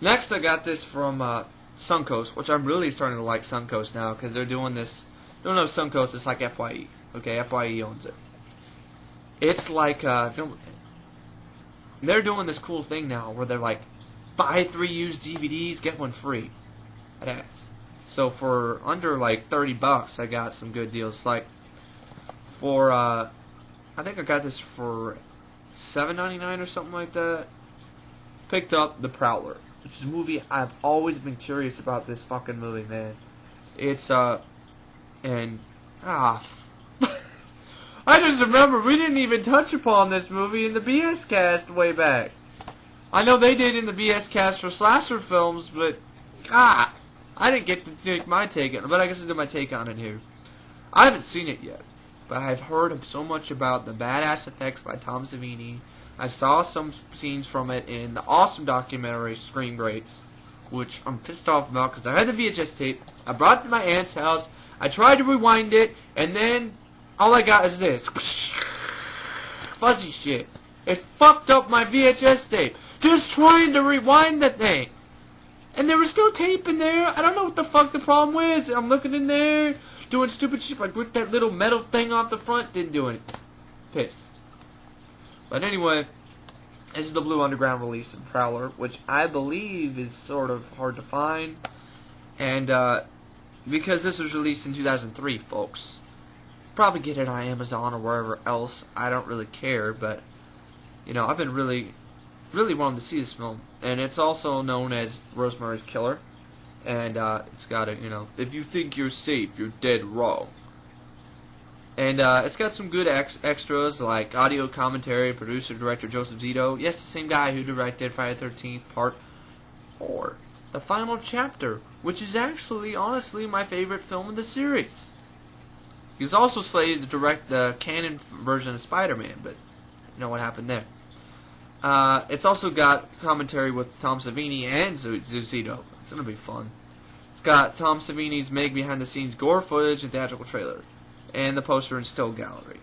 Next, I got this from Suncoast, which I'm really starting to like Suncoast now because they're doing this. Don't know Suncoast. It's like FYE. Okay, FYE owns it. It's like they're doing this cool thing now where they're like, buy 3 used DVDs, get 1 free. Badass. So for under like $30, I got some good deals. Like for I think I got this for $7.99 or something like that. Picked up The Prowler, which is a movie I've always been curious about. This fucking movie, man. It's I just remember we didn't even touch upon this movie in the BS cast way back. I know they did in the BS cast for slasher films, but I didn't get to take my take on it. But I guess I did my take on it here. I haven't seen it yet, but I've heard so much about the badass effects by Tom Savini. I saw some scenes from it in the awesome documentary Scream Greats, which I'm pissed off about because I had the VHS tape. I brought it to my aunt's house. I tried to rewind it, and then all I got is this. Fuzzy shit. It fucked up my VHS tape. Just trying to rewind the thing. And there was still tape in there. I don't know what the fuck the problem was. I'm looking in there, doing stupid shit. I ripped that little metal thing off the front. Didn't do anything. Pissed. But anyway, this is the Blue Underground release of Prowler, which I believe is sort of hard to find. And because this was released in 2003, folks. Probably get it on Amazon or wherever else. I don't really care, but you know, I've been really wanting to see this film. And it's also known as Rosemary's Killer. And it's got a, you know, if you think you're safe, you're dead wrong. And it's got some good extras like audio commentary, producer, director Joseph Zito. Yes, the same guy who directed Friday the 13th Part 4. The final chapter, which is actually, honestly, my favorite film in the series. He was also slated to direct the canon version of Spider-Man, but you know what happened there. It's also got commentary with Tom Savini and Zito. It's going to be fun. It's got Tom Savini's Meg behind-the-scenes gore footage and theatrical trailer. And the poster and still gallery.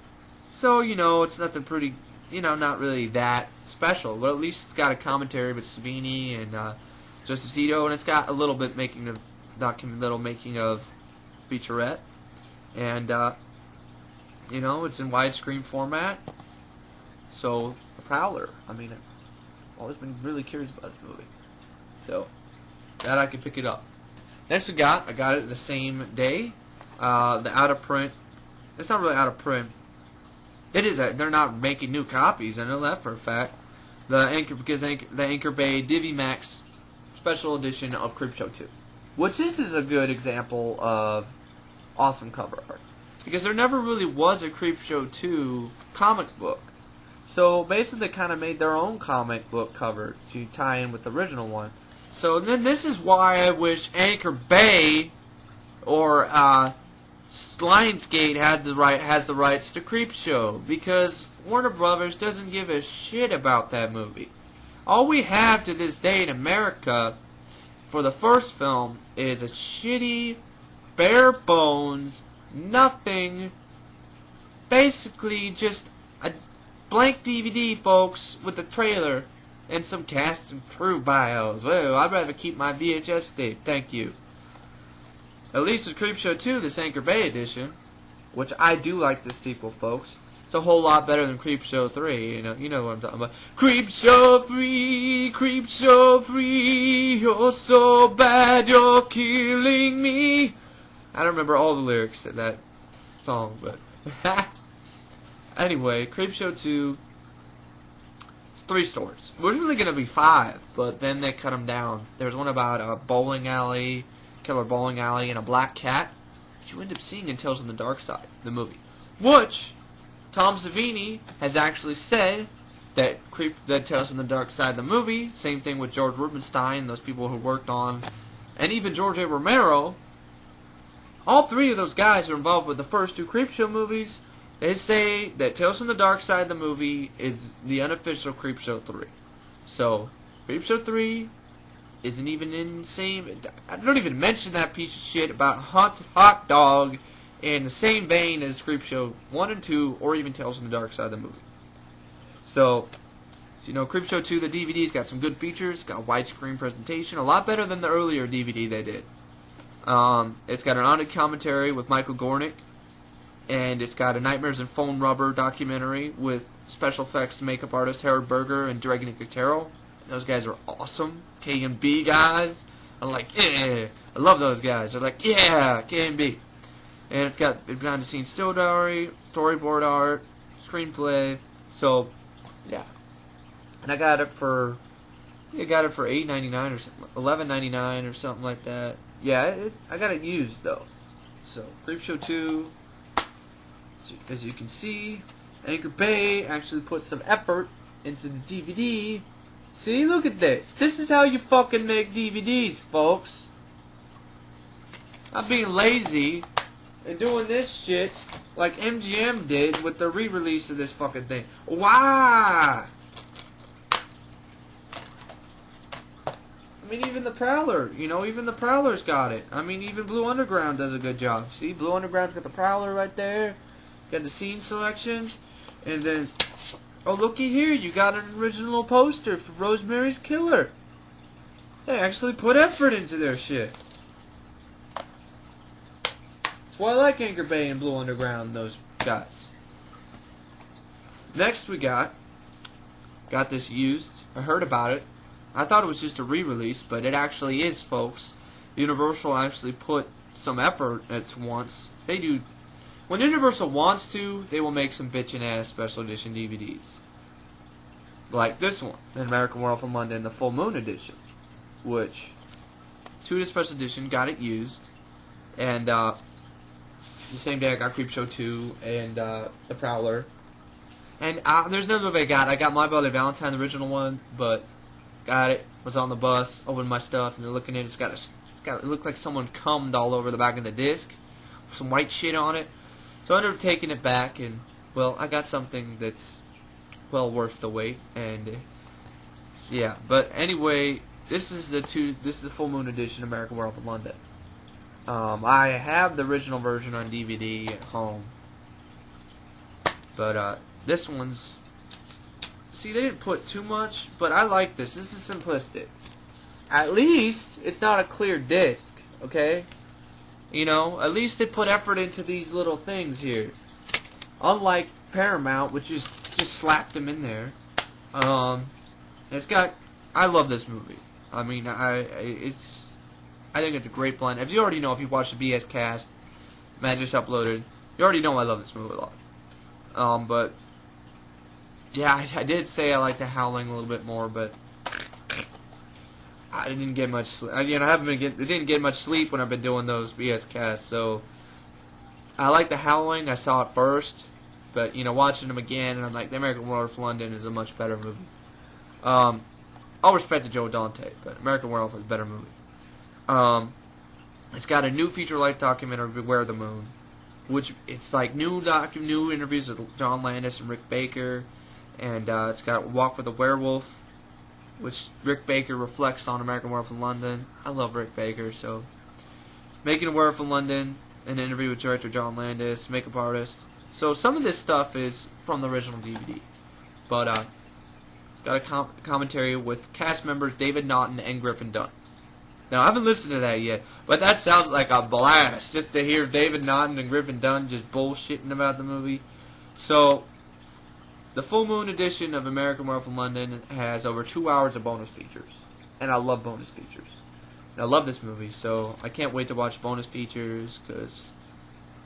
So, you know, it's nothing pretty, you know, not really that special. But at least it's got a commentary with Savini and Joseph Zito. And it's got a little bit making of featurette. And, you know, it's in widescreen format. So, The Prowler. I mean, I've always been really curious about this movie. So, glad I could pick it up. Next I got it the same day. The out-of-print. It's not really out of print. It is. They're not making new copies. I know that for a fact. The Anchor Bay DiviMax special edition of Creepshow 2, which this is a good example of awesome cover art because there never really was a Creepshow 2 comic book. So basically, they kind of made their own comic book cover to tie in with the original one. So then this is why I wish Anchor Bay or Lionsgate has the rights to Creepshow, because Warner Brothers doesn't give a shit about that movie. All we have to this day in America for the first film is a shitty, bare bones, nothing, basically just a blank DVD, folks, with a trailer and some cast and crew bios. Well, I'd rather keep my VHS tape, thank you. At least with Creepshow 2, this Anchor Bay edition, which I do like this sequel, folks. It's a whole lot better than Creepshow 3, you know what I'm talking about. Creepshow 3, you're so bad, you're killing me. I don't remember all the lyrics to that song, but anyway, Creepshow 2, it's 3 stories. It was really going to be 5, but then they cut them down. There's one about a bowling alley, killer bowling alley, and a black cat, which you end up seeing in Tales from the Dark Side, the movie. Which Tom Savini has actually said that Tales from the Dark Side, the movie, same thing with George Rubenstein, those people who worked on, and even George A. Romero, all 3 of those guys are involved with the first 2 Creepshow movies. They say that Tales from the Dark Side, the movie, is the unofficial Creepshow 3. So, Creepshow 3 isn't even in the same... I don't even mention that piece of shit about hot dog in the same vein as Creepshow 1 and 2, or even Tales from the Dark Side of the movie. So, So, you know, Creepshow 2, the DVD's got some good features. Got a widescreen presentation, a lot better than the earlier DVD they did. It's got an haunted commentary with Michael Gornick, and it's got a Nightmares and Phone Rubber documentary with special effects makeup artist Harold Berger and Dragonic Carroll. Those guys are awesome. K&B guys. I'm like, yeah. I love those guys. They're like, yeah, K&B. And it's got behind the scenes still diary, storyboard art, screenplay. So, yeah. And I got it for $8.99 or something, $11.99 or something like that. Yeah, I got it used though. So Creepshow 2, as you can see, Anchor Bay actually put some effort into the DVD. See, look at this. This is how you fucking make DVDs, folks. I'm being lazy and doing this shit like MGM did with the re-release of this fucking thing. Why? I mean, even the Prowler, you know, even the Prowler's got it. I mean, even Blue Underground does a good job. See, Blue Underground's got the Prowler right there. Got the scene selections. And then, oh, looky here, you got an original poster for Rosemary's Killer. They actually put effort into their shit. That's why I like Anchor Bay and Blue Underground, those guys. Next we got this used. I heard about it. I thought it was just a re-release, but it actually is, folks. Universal actually put some effort at once. They do. When Universal wants to, they will make some bitchin' ass special edition DVDs. Like this one, the American Werewolf in London, the Full Moon Edition. Which, to the special edition, got it used. And, the same day I got Creepshow 2 and, the Prowler. And, there's another movie I got. I got My Bloody Valentine, the original one, but got it, was on the bus, opened my stuff, and they're looking at it. It looked like someone cummed all over the back of the disc, some white shit on it. So I ended up taking it back, and well, I got something that's well worth the wait. And yeah, but anyway, this is the Full Moon Edition, American Werewolf in London. I have the original version on DVD at home, but this one's. See, they didn't put too much, but I like this. This is simplistic. At least it's not a clear disc, okay? You know, at least they put effort into these little things here. Unlike Paramount, which just slapped them in there. It's got. I love this movie. I mean, I think it's a great blend. If you already know, if you watched the BS cast, man, just uploaded, you already know I love this movie a lot. But yeah, I did say I like the Howling a little bit more, but I didn't get much sleep. I didn't get much sleep when I've been doing those BS casts. So I like the Howling. I saw it first, but you know, watching them again, and I'm like, the American Werewolf London is a much better movie. All respect to Joe Dante, but American Werewolf is a better movie. It's got a new feature-length documentary, Beware the Moon, which it's like new interviews with John Landis and Rick Baker. And it's got Walk with a Werewolf, which Rick Baker reflects on American Werewolf in London. I love Rick Baker, so Making a Werewolf in London, an interview with director John Landis, makeup artist. So some of this stuff is from the original DVD, but it's got a commentary with cast members David Naughton and Griffin Dunn. Now I haven't listened to that yet, but that sounds like a blast just to hear David Naughton and Griffin Dunn just bullshitting about the movie. So the Full Moon Edition of American Werewolf in London has over 2 hours of bonus features. And I love bonus features. And I love this movie, so I can't wait to watch bonus features, because,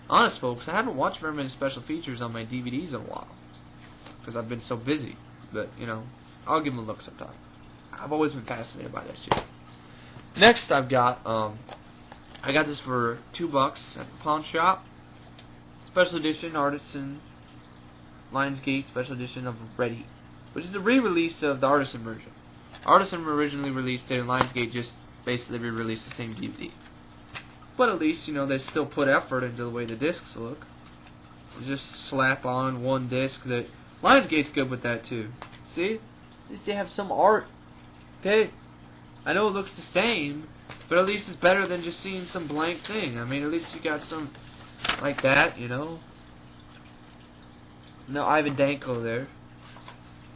honest folks, I haven't watched very many special features on my DVDs in a while. Because I've been so busy. But, you know, I'll give them a look sometime. I've always been fascinated by that shit. Next I've got, I got this for $2 at the pawn shop. Special edition, Artisan Lionsgate Special Edition of Ready, which is a re-release of the Artisan version. Artisan originally released it, and Lionsgate just basically re-released the same DVD. But at least, you know, they still put effort into the way the discs look. They just slap on one disc that... Lionsgate's good with that, too. See? At least they have some art. Okay? I know it looks the same, but at least it's better than just seeing some blank thing. I mean, at least you got some like that, you know? No Ivan Danko there.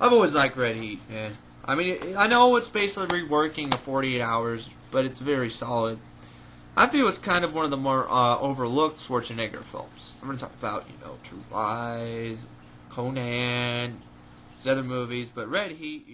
I've always liked Red Heat, man. I mean, I know it's basically reworking the 48 Hours, but it's very solid. I feel it's kind of one of the more overlooked Schwarzenegger films. I'm going to talk about, True Lies, Conan, his other movies, but Red Heat,